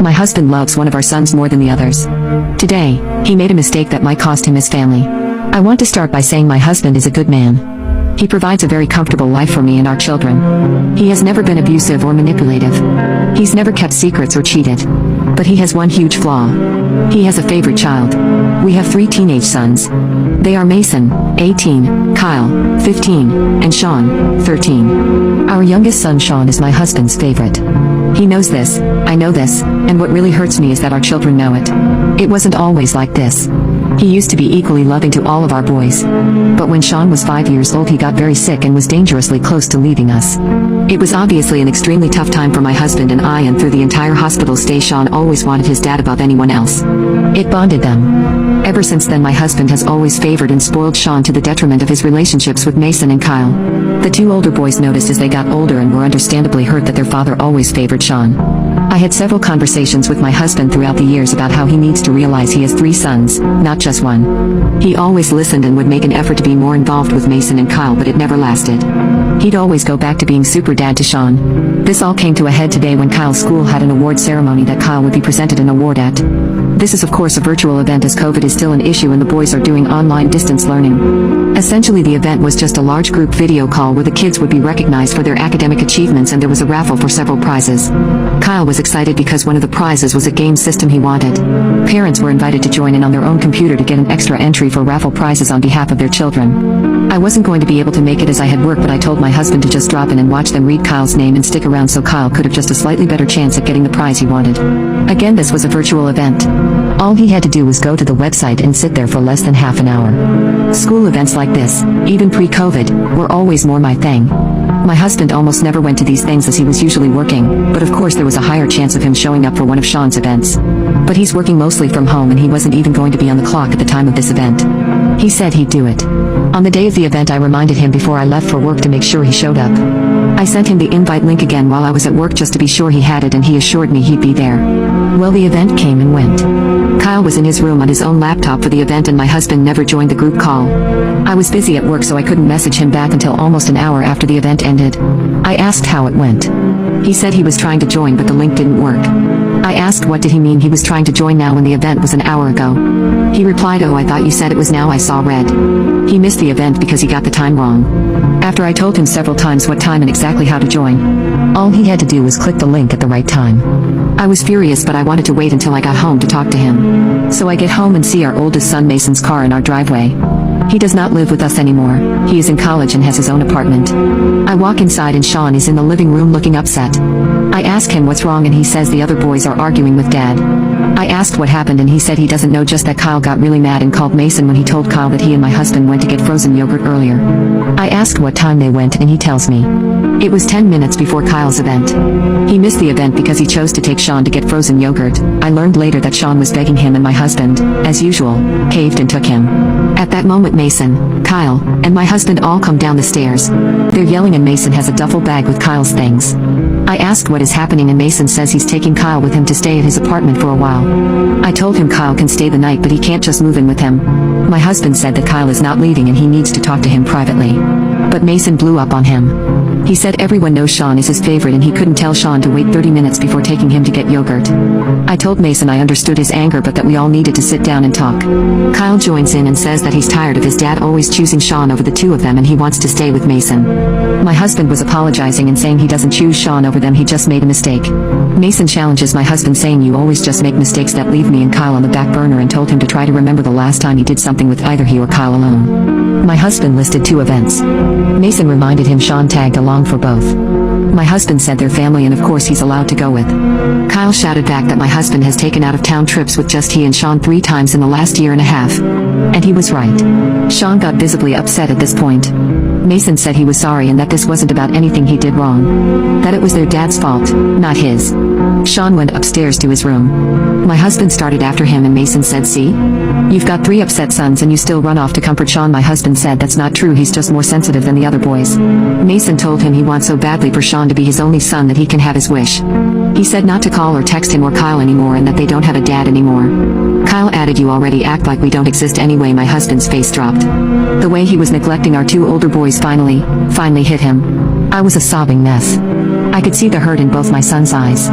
My husband loves one of our sons more than the others. Today, he made a mistake that might cost him his family. I want to start by saying my husband is a good man. He provides a very comfortable life for me and our children. He has never been abusive or manipulative. He's never kept secrets or cheated. But he has one huge flaw. He has a favorite child. We have 3 teenage sons. They are Mason, 18, Kyle, 15, and Sean, 13. Our youngest son Sean is my husband's favorite. He knows this, I know this, and what really hurts me is that our children know it. It wasn't always like this. He used to be equally loving to all of our boys. But when Sean was 5 years old he got very sick and was dangerously close to leaving us. It was obviously an extremely tough time for my husband and I, and through the entire hospital stay Sean always wanted his dad above anyone else. It bonded them. Ever since then my husband has always favored and spoiled Sean to the detriment of his relationships with Mason and Kyle. The 2 older boys noticed as they got older and were understandably hurt that their father always favored Sean. I had several conversations with my husband throughout the years about how he needs to realize he has 3 sons, not just one. He always listened and would make an effort to be more involved with Mason and Kyle, but it never lasted. He'd always go back to being super dad to Sean. This all came to a head today when Kyle's school had an award ceremony that Kyle would be presented an award at. This is of course a virtual event as COVID is still an issue and the boys are doing online distance learning. Essentially the event was just a large group video call where the kids would be recognized for their academic achievements, and there was a raffle for several prizes. Kyle was excited because one of the prizes was a game system he wanted. Parents were invited to join in on their own computer to get an extra entry for raffle prizes on behalf of their children. I wasn't going to be able to make it as I had work, but I told my husband to just drop in and watch them read Kyle's name and stick around so Kyle could have just a slightly better chance at getting the prize he wanted. Again, this was a virtual event. All he had to do was go to the website and sit there for less than half an hour. School events like this, even pre-COVID, were always more my thing. My husband almost never went to these things as he was usually working, but of course there was a higher chance of him showing up for one of Sean's events. But he's working mostly from home and he wasn't even going to be on the clock at the time of this event. He said he'd do it. On the day of the event I reminded him before I left for work to make sure he showed up. I sent him the invite link again while I was at work just to be sure he had it, and he assured me he'd be there. Well, the event came and went. Kyle was in his room on his own laptop for the event and my husband never joined the group call. I was busy at work so I couldn't message him back until almost an hour after the event ended. I asked how it went. He said he was trying to join but the link didn't work. I asked what did he mean he was trying to join now when the event was an hour ago. He replied, "Oh, I thought you said it was now, I saw red." He missed the event because he got the time wrong. After I told him several times what time and exactly how to join, all he had to do was click the link at the right time. I was furious, but I wanted to wait until I got home to talk to him. So I get home and see our oldest son Mason's car in our driveway. He does not live with us anymore. He is in college and has his own apartment. I walk inside and Sean is in the living room looking upset. I ask him what's wrong and he says the other boys are arguing with Dad. I asked what happened and he said he doesn't know, just that Kyle got really mad and called Mason when he told Kyle that he and my husband went to get frozen yogurt earlier. I asked what time they went and he tells me it was 10 minutes before Kyle's event. He missed the event because he chose to take Sean to get frozen yogurt. I learned later that Sean was begging him and my husband, as usual, caved and took him. At that moment Mason, Kyle, and my husband all come down the stairs. They're yelling and Mason has a duffel bag with Kyle's things. I asked what is happening and Mason says he's taking Kyle with him to stay at his apartment for a while. I told him Kyle can stay the night but he can't just move in with him. My husband said that Kyle is not leaving and he needs to talk to him privately. But Mason blew up on him. He said everyone knows Sean is his favorite and he couldn't tell Sean to wait 30 minutes before taking him to get yogurt. I told Mason I understood his anger but that we all needed to sit down and talk. Kyle joins in and says that he's tired of his dad always choosing Sean over the 2 of them and he wants to stay with Mason. My husband was apologizing and saying he doesn't choose Sean over them, he just made a mistake. Mason challenges my husband saying you always just make mistakes that leave me and Kyle on the back burner, and told him to try to remember the last time he did something with either he or Kyle alone. My husband listed 2 events. Mason reminded him Sean tagged along for both. My husband said their family and of course he's allowed to go with. Kyle shouted back that my husband has taken out-of-town trips with just he and Sean 3 times in the last year and a half. And he was right. Sean got visibly upset at this point. Mason said he was sorry and that this wasn't about anything he did wrong. That it was their dad's fault, not his. Sean went upstairs to his room. My husband started after him and Mason said, "See? You've got 3 upset sons and you still run off to comfort Sean." My husband said that's not true, he's just more sensitive than the other boys. Mason told him he wants so badly for Sean to be his only son that he can have his wish. He said not to call or text him or Kyle anymore and that they don't have a dad anymore. Kyle added, "You already act like we don't exist anyway." My husband's face dropped. The way he was neglecting our 2 older boys finally hit him. I was a sobbing mess. I could see the hurt in both my son's eyes.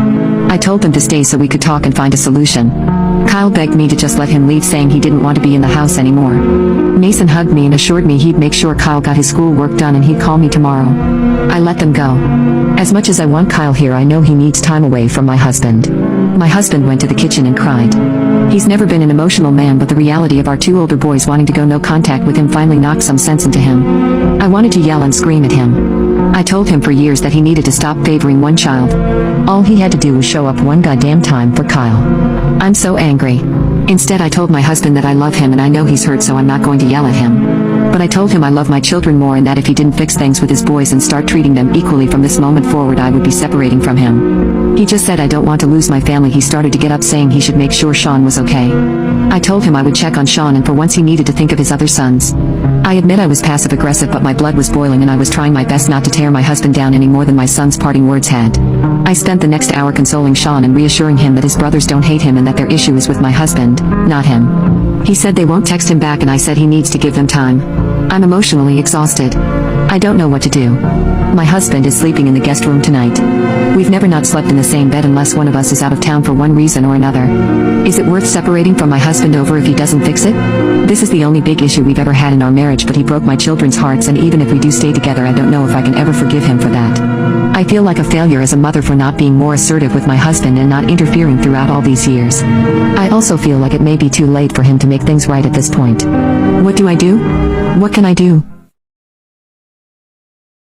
I told them to stay so we could talk and find a solution. Kyle begged me to just let him leave, saying he didn't want to be in the house anymore. Mason hugged me and assured me he'd make sure Kyle got his schoolwork done and he'd call me tomorrow. I let them go. As much as I want Kyle here, I know he needs time away from my husband. My husband went to the kitchen and cried. He's never been an emotional man, but the reality of our two older boys wanting to go no contact with him finally knocked some sense into him. I wanted to yell and scream at him. I told him for years that he needed to stop favoring one child. All he had to do was show up one goddamn time for Kyle. I'm so angry. Instead, I told my husband that I love him and I know he's hurt, so I'm not going to yell at him. But I told him I love my children more and that if he didn't fix things with his boys and start treating them equally from this moment forward, I would be separating from him. He just said I don't want to lose my family. He started to get up, saying he should make sure Sean was okay. I told him I would check on Sean, and for once he needed to think of his other sons. I admit I was passive-aggressive, but my blood was boiling and I was trying my best not to tear my husband down any more than my son's parting words had. I spent the next hour consoling Sean and reassuring him that his brothers don't hate him and that their issue is with my husband, not him. He said they won't text him back, and I said he needs to give them time. I'm emotionally exhausted. I don't know what to do. My husband is sleeping in the guest room tonight. We've never not slept in the same bed unless one of us is out of town for one reason or another. Is it worth separating from my husband over if he doesn't fix it? This is the only big issue we've ever had in our marriage, but he broke my children's hearts, and even if we do stay together, I don't know if I can ever forgive him for that. I feel like a failure as a mother for not being more assertive with my husband and not interfering throughout all these years. I also feel like it may be too late for him to make things right at this point. What do I do? What can I do?